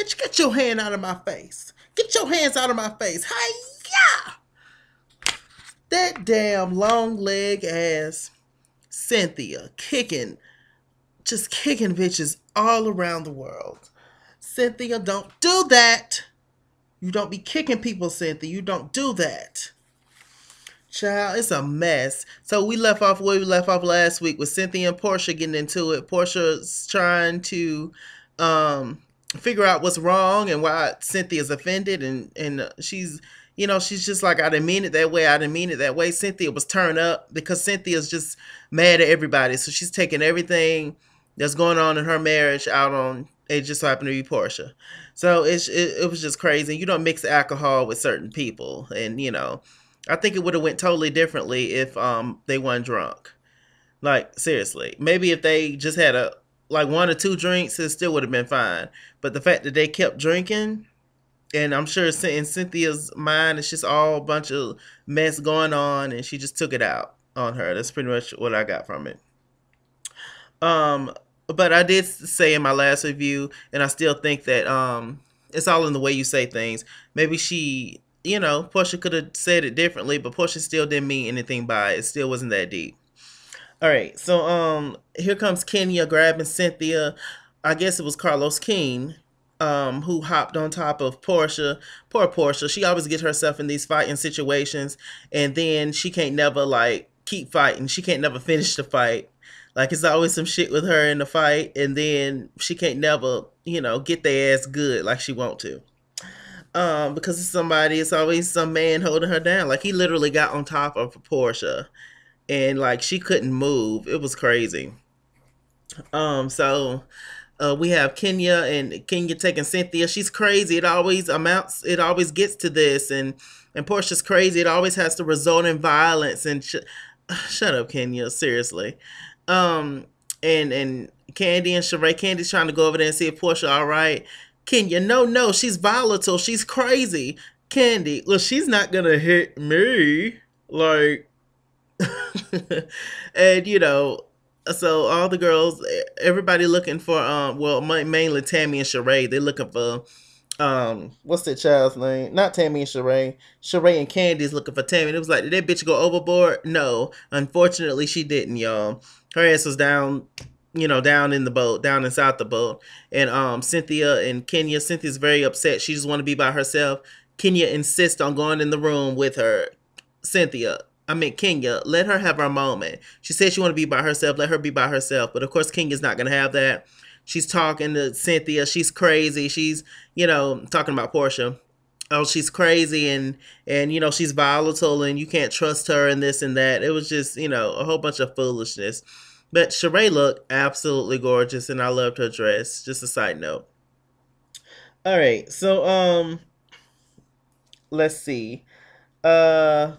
Bitch, get your hand out of my face. Get your hands out of my face. Hi-ya! That damn long leg ass Cynthia just kicking bitches all around the world. Cynthia, don't do that. You don't be kicking people, Cynthia. You don't do that. Child, it's a mess. So we left off where we left off last week with Cynthia and Porsha getting into it. Porsha's trying to figure out what's wrong and why Cynthia's offended, and she's just like, I didn't mean it that way. I didn't mean it that way. Cynthia was turned up because Cynthia's just mad at everybody. So she's taking everything that's going on in her marriage out on it. Just so happened to be Porsha. So it was just crazy. You don't mix alcohol with certain people, and I think it would have went totally differently if they weren't drunk. Like seriously, maybe if they just had a like one or two drinks, it still would have been fine. But the fact that they kept drinking, and I'm sure in Cynthia's mind, it's just all a bunch of mess going on, and she just took it out on her. That's pretty much what I got from it. Um, but I did say in my last review, and I still think that it's all in the way you say things. Maybe Portia could have said it differently, but Portia still didn't mean anything by it. It still wasn't that deep. All right, so here comes Kenya grabbing Cynthia. I guess it was Carlos King, who hopped on top of Porsha. Poor Porsha. She always gets herself in these fighting situations, and then she can't never like keep fighting. She can't never finish the fight. Like it's always some shit with her in the fight, and then she can't never, get their ass good like she want to. Because it's always some man holding her down. Like he literally got on top of Porsha, and like she couldn't move. It was crazy. So we have Kenya taking Cynthia. She's crazy. It always gets to this, and Portia's crazy. It always has to result in violence. And shut up, Kenya. Seriously. And Candy and Sheree. Candy's trying to go over there and see if Porsha all right. Kenya, no, she's volatile. She's crazy. Candy, well, she's not gonna hit me. Like, and so all the girls, everybody looking for mainly Tammy and Sheree. They're looking for what's that child's name? Not Tammy and Sheree. Sheree and Candy's looking for Tammy. And it was like, did that bitch go overboard? No, unfortunately, she didn't, y'all. Her ass was down, down in the boat, down inside the boat. And Cynthia and Kenya. Cynthia's very upset. She just want to be by herself. Kenya insists on going in the room with her. Kenya, let her have her moment. She said she want to be by herself. Let her be by herself. But of course, Kenya's not going to have that. She's talking to Cynthia. She's crazy. She's, talking about Porsha. Oh, she's crazy and she's volatile and you can't trust her and this and that. It was just, a whole bunch of foolishness. But Sheree looked absolutely gorgeous and I loved her dress. Just a side note. All right. So, let's see. Uh,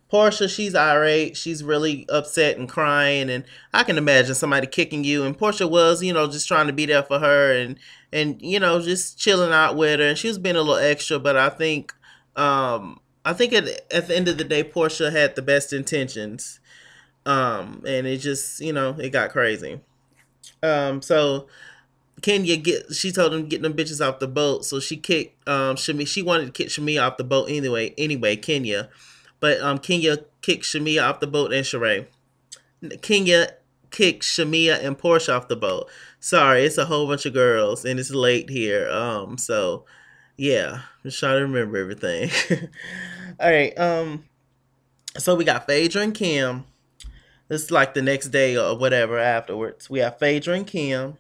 Portia, she's irate. She's really upset and crying, and I can imagine somebody kicking you. And Portia was, just trying to be there for her and just chilling out with her. And she was being a little extra, but I think at the end of the day, Portia had the best intentions. And it just, it got crazy. So she told him to get them bitches off the boat. So she kicked Shami. She wanted to kick Shami off the boat anyway, Kenya. But Kenya kicked Shamia off the boat and Sheree. Kenya kicked Shamia and Porsha off the boat. Sorry, it's a whole bunch of girls and it's late here. So yeah, just trying to remember everything. All right. So we got Phaedra and Kim. This is like the next day or whatever afterwards. We have Phaedra and Kim.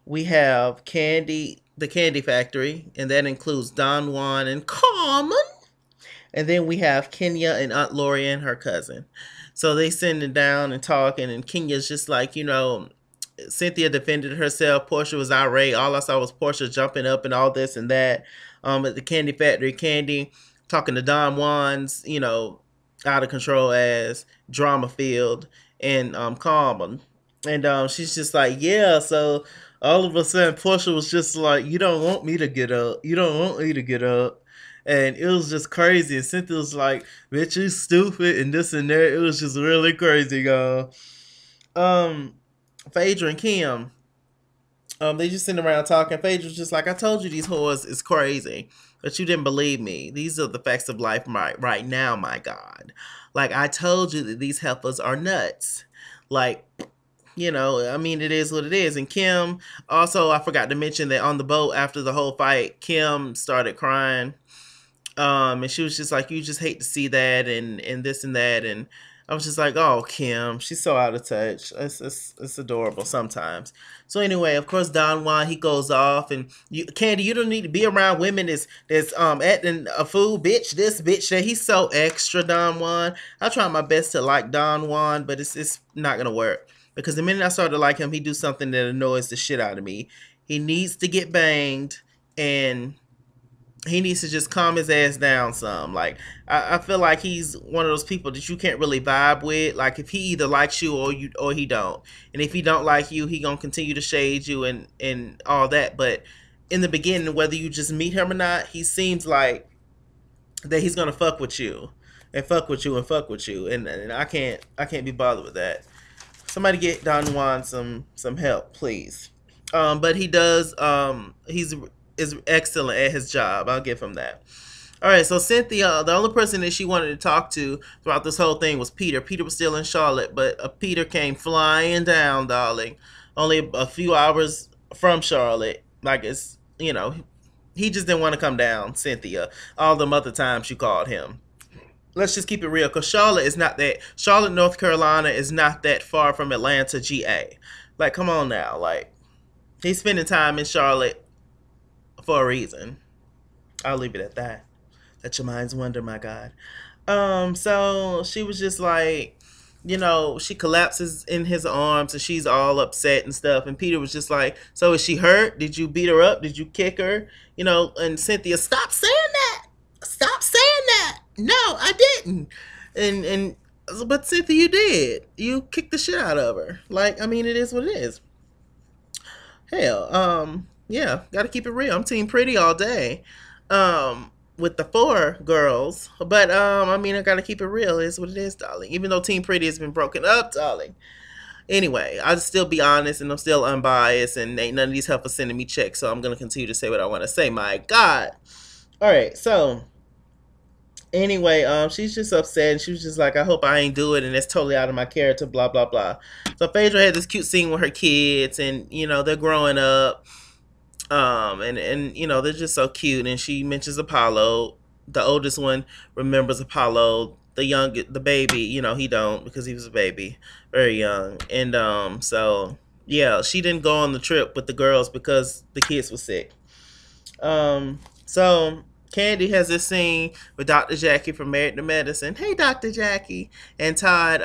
We have Candy, the Candy Factory, and that includes Don Juan and Carmen. And then we have Kenya and Aunt Lori and her cousin. So they sitting down and talking, and Kenya's just like, Cynthia defended herself. Porsha was irate. All I saw was Porsha jumping up and all this and that. At the Candy Factory, Candy talking to Don Juan's, out of control ass, drama field, and Carmen. And she's just like, yeah, so all of a sudden Porsha was just like, you don't want me to get up. You don't want me to get up. And it was just crazy. And Cynthia was like, bitch, you stupid, and this and that. It was just really crazy, y'all. Phaedra and Kim. They just sitting around talking. Phaedra's just like, I told you these whores is crazy, but you didn't believe me. These are the facts of life right now, my God. Like, I told you that these heifers are nuts. Like, I mean, it is what it is. And Kim, also, I forgot to mention that on the boat after the whole fight, Kim started crying. And she was just like, you just hate to see that and this and that. And I was just like, oh, Kim, she's so out of touch. It's adorable sometimes. So anyway, of course, Don Juan, he goes off, and Candy, you don't need to be around women that's acting a fool, bitch, this, bitch, that. He's so extra, Don Juan. I try my best to like Don Juan, but it's not gonna work, because the minute I start to like him, he do something that annoys the shit out of me. He needs to get banged, and he needs to just calm his ass down some. Like, I feel like he's one of those people that you can't really vibe with. Like, if he either likes you or he don't. And if he don't like you, he gonna continue to shade you and all that. But in the beginning, whether you just meet him or not, he seems like that he's gonna fuck with you and fuck with you and fuck with you. And I can't be bothered with that. Somebody get Don Juan some help, please. But he does. He's is excellent at his job. I'll give him that. All right, so Cynthia, the only person that she wanted to talk to throughout this whole thing was Peter. Peter was still in Charlotte, but Peter came flying down, darling. Only a few hours from Charlotte. Like, he just didn't want to come down, Cynthia. All the other times you called him. Let's just keep it real, because Charlotte, North Carolina is not that far from Atlanta, GA. Like, come on now. Like, he's spending time in Charlotte for a reason. I'll leave it at that. Let your minds wonder, my God. So she was just like, she collapses in his arms and she's all upset and stuff. And Peter was just like, so is she hurt? Did you beat her up? Did you kick her? And Cynthia, stop saying that. Stop saying that. No, I didn't. And but Cynthia, you did. You kicked the shit out of her. Like, I mean, it is what it is. Hell, yeah, gotta keep it real. I'm team pretty all day. With the four girls. But I mean, I gotta keep it real. It's what it is, darling. Even though Team Pretty has been broken up, darling. Anyway, I'll still be honest and I'm still unbiased, and ain't none of these helpers sending me checks, so I'm gonna continue to say what I wanna say. My God. Alright, so anyway, she's just upset and she was just like, I hope I ain't do it, and it's totally out of my character, blah blah blah. So Phaedra had this cute scene with her kids, and they're growing up. And they're just so cute, and she mentions Apollo. The oldest one remembers Apollo. The baby, he don't, because he was a baby, very young. And so yeah, she didn't go on the trip with the girls because the kids were sick. So Candy has this scene with Dr. Jackie from Married to Medicine. Hey, Dr. Jackie. And Todd,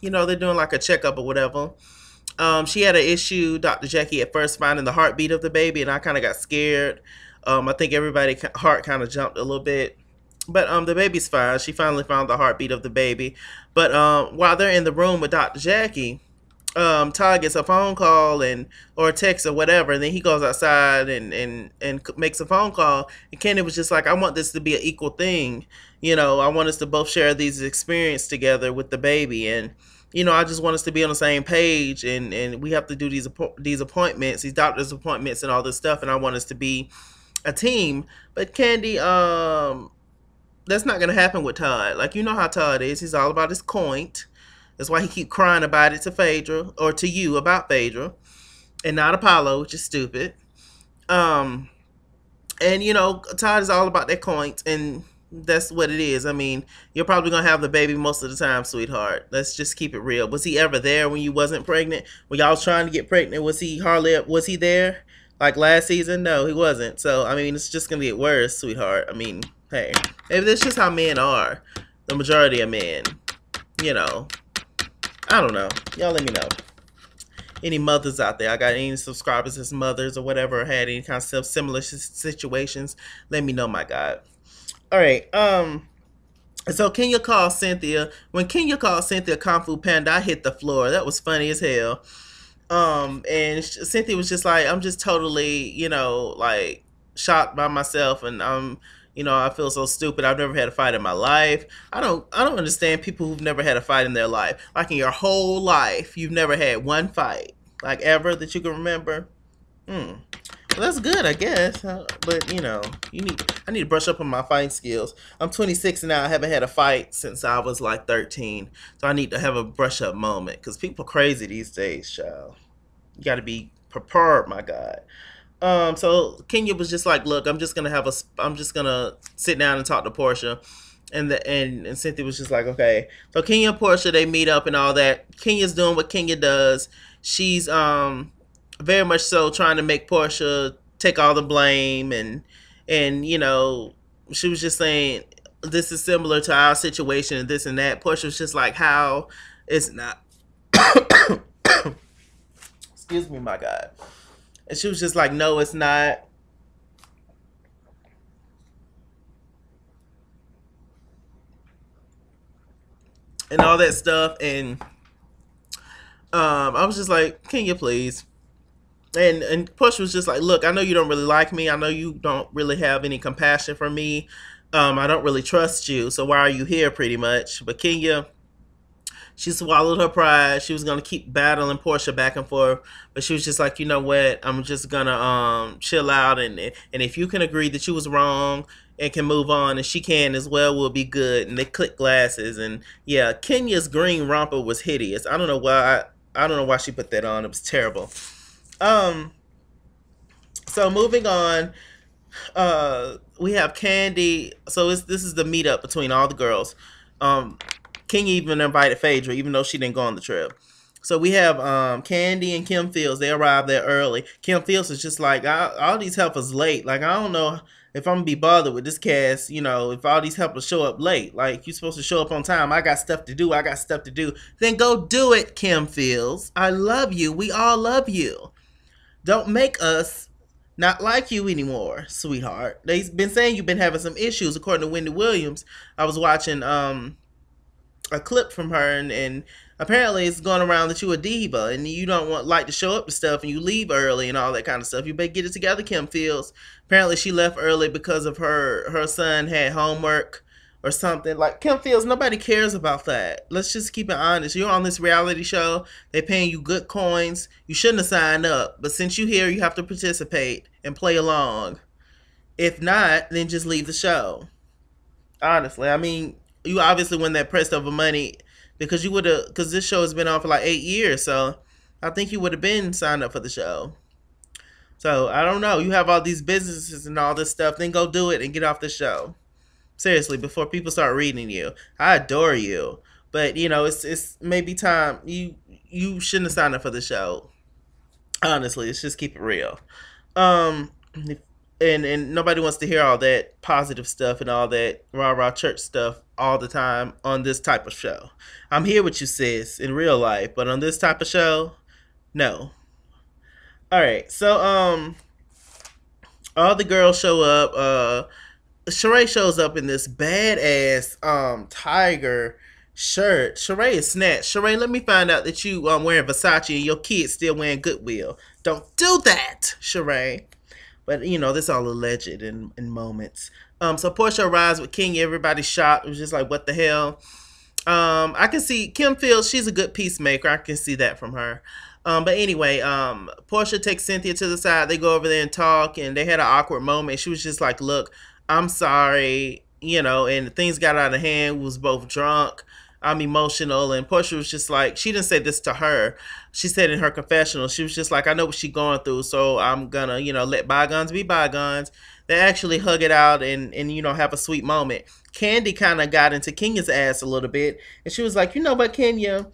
they're doing like a checkup or whatever. She had an issue, Dr. Jackie, at first finding the heartbeat of the baby, and I kind of got scared. I think everybody's heart kind of jumped a little bit. But the baby's fine. She finally found the heartbeat of the baby. But while they're in the room with Dr. Jackie, Todd gets a phone call or a text or whatever, and then he goes outside and makes a phone call. And Kenny was just like, I want this to be an equal thing. I want us to both share these experiences together with the baby, and I just want us to be on the same page, and we have to do these appointments, these doctor's appointments and all this stuff, and I want us to be a team. But Candy, that's not going to happen with Todd. Like, you know how Todd is. He's all about his coin. That's why he keep crying about it to Phaedra, or to you about Phaedra, and not Apollo, which is stupid. And, Todd is all about that coin, and that's what it is. I mean, you're probably going to have the baby most of the time, sweetheart. Let's just keep it real. Was he ever there when you wasn't pregnant? When y'all was trying to get pregnant, was he there? Like last season? No, he wasn't. So, I mean, it's just going to get worse, sweetheart. I mean, hey, maybe that's just how men are. The majority of men. I don't know. Y'all let me know. Any mothers out there? I got any subscribers as mothers or whatever, or had any kind of similar situations? Let me know, my God. All right. So Kenya called Cynthia. When Kenya called Cynthia Kung Fu Panda, I hit the floor. That was funny as hell. And Cynthia was just like, I'm just totally, like shocked by myself, and I feel so stupid. I've never had a fight in my life. I don't understand people who've never had a fight in their life. Like, in your whole life, you've never had one fight, like, ever, that you can remember. Hmm. Well, that's good, I guess. But I need to brush up on my fighting skills. I'm 26 now. I haven't had a fight since I was like 13, so I need to have a brush up moment. Cause people crazy these days, child. You got to be prepared, my God. So Kenya was just like, look, I'm just gonna sit down and talk to Porsha, and Cynthia was just like, okay. So Kenya and Porsha, they meet up and all that. Kenya's doing what Kenya does. She's very much so trying to make Porsha take all the blame, and she was just saying this is similar to our situation and this and that. Porsha was just like, how it's not. Excuse me, my God. And she was just like, no, it's not. And all that stuff. And I was just like, can you please? And Push was just like, look, I know you don't really like me. I know you don't really have any compassion for me. I don't really trust you. So why are you here, pretty much? But Kenya, she swallowed her pride. She was gonna keep battling Porsha back and forth, but she was just like, you know what? I'm just gonna chill out, and if you can agree that you was wrong and can move on, and she can as well, we'll be good. And they click glasses, and yeah, Kenya's green romper was hideous. I don't know why. I don't know why she put that on. It was terrible. Um. So moving on, we have Candy. So this is the meetup between all the girls. Um, King even invited Phaedra, even though she didn't go on the trip. So we have Candy and Kim Fields. They arrived there early. Kim Fields is just like, all these helpers late. Like, I don't know if I'm going to be bothered with this cast, if all these helpers show up late. Like, you're supposed to show up on time. I got stuff to do. I got stuff to do. Then go do it, Kim Fields. I love you. We all love you. Don't make us not like you anymore, sweetheart. They've been saying you've been having some issues, according to Wendy Williams. I was watching a clip from her, and apparently it's going around that you a diva and you don't like to show up to stuff and you leave early and all that kind of stuff. You better get it together, Kim Fields. Apparently she left early because of her son had homework or something. Like, Kim Fields, nobody cares about that. Let's just keep it honest. You're on this reality show. They're paying you good coins. You shouldn't have signed up. But since you're here, you have to participate and play along. If not, then just leave the show. Honestly, I mean, you obviously win that pressed over money because you would have, because this show has been on for like 8 years. So I think you would have been signed up for the show. So I don't know. You have all these businesses and all this stuff. Then go do it and get off the show. Seriously, before people start reading you. I adore you, but it's maybe time you shouldn't have signed up for the show. Honestly, let's just keep it real. Um, and nobody wants to hear all that positive stuff and all that rah rah church stuff all the time on this type of show. I'm here with you, sis, in real life, but on this type of show, no. All right, so all the girls show up. Sheree shows up in this badass tiger shirt. Sheree is snatched. Sheree, let me find out that you wearing Versace and your kid's still wearing Goodwill. Don't do that, Sheree. But this all alleged in moments. So Porsha arrives with Kenya. Everybody's shocked. It was just like, what the hell? I can see Kim Fields. She's a good peacemaker. I can see that from her. But anyway, Porsha takes Cynthia to the side. They go over there and talk, and they had an awkward moment. She was just like, look, I'm sorry, and things got out of hand. We was both drunk. I'm emotional. And Porsha was just like, she didn't say this to her. She said in her confessional, she was just like, I know what she's going through, so I'm gonna, let bygones be bygones. They actually hug it out and have a sweet moment. Candy kind of got into Kenya's ass a little bit, and she was like, you know what, Kenya?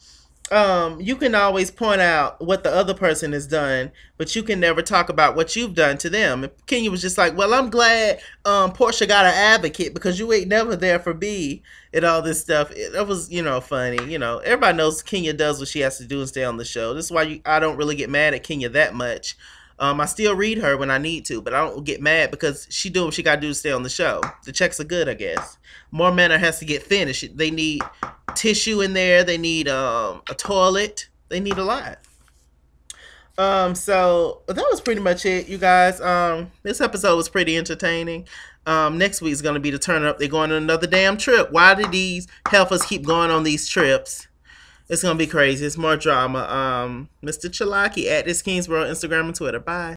You can always point out what the other person has done, but you can never talk about what you've done to them. And Kenya was just like, well, I'm glad Porsha got an advocate because you ain't never there for me and all this stuff. That was, funny. Everybody knows Kenya does what she has to do and stay on the show. This is why I don't really get mad at Kenya that much. I still read her when I need to, but I don't get mad because she doing what she got to do to stay on the show. The checks are good, I guess. More Manor has to get finished. They need tissue in there. They need a toilet. They need a lot. So that was pretty much it, you guys. This episode was pretty entertaining. Next week's gonna be the turn up. They're going on another damn trip. Why do these heifers keep going on these trips? It's gonna be crazy. It's more drama. Mr. Chalaki at this Kingsborough, Instagram and Twitter. Bye.